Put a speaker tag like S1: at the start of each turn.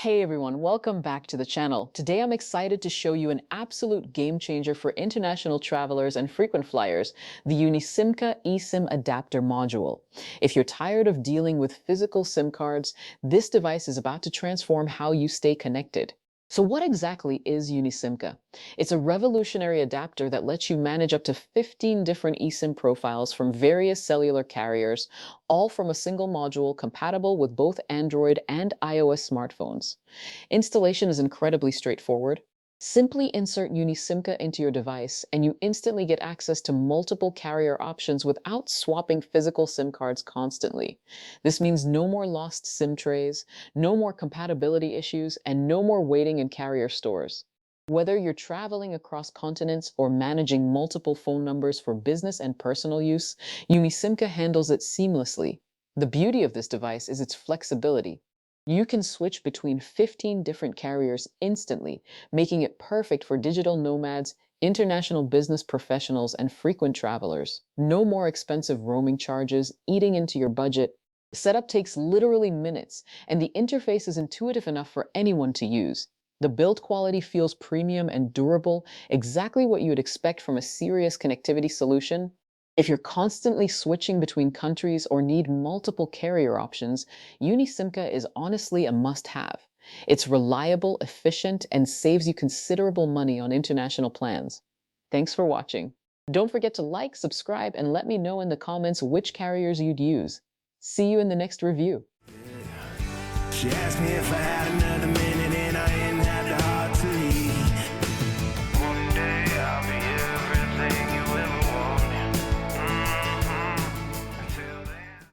S1: Hey everyone, welcome back to the channel. Today I'm excited to show you an absolute game changer for international travelers and frequent flyers, the UniSimka eSIM adapter module. If you're tired of dealing with physical SIM cards, this device is about to transform how you stay connected. So what exactly is UniSimka? It's a revolutionary adapter that lets you manage up to 15 different eSIM profiles from various cellular carriers, all from a single module compatible with both Android and iOS smartphones. Installation is incredibly straightforward. Simply insert UniSimka into your device and you instantly get access to multiple carrier options without swapping physical SIM cards constantly. This means no more lost SIM trays, no more compatibility issues, and no more waiting in carrier stores. Whether you're traveling across continents or managing multiple phone numbers for business and personal use, UniSimka handles it seamlessly. The beauty of this device is its flexibility. You can switch between 15 different carriers instantly, making it perfect for digital nomads, international business professionals, and frequent travelers. No more expensive roaming charges eating into your budget. Setup takes literally minutes, and the interface is intuitive enough for anyone to use. The build quality feels premium and durable, exactly what you would expect from a serious connectivity solution. If you're constantly switching between countries or need multiple carrier options, UniSimka is honestly a must-have. It's reliable, efficient, and saves you considerable money on international plans. Thanks for watching. Don't forget to like, subscribe, and let me know in the comments which carriers you'd use. See you in the next review.
S2: She asked me if I had another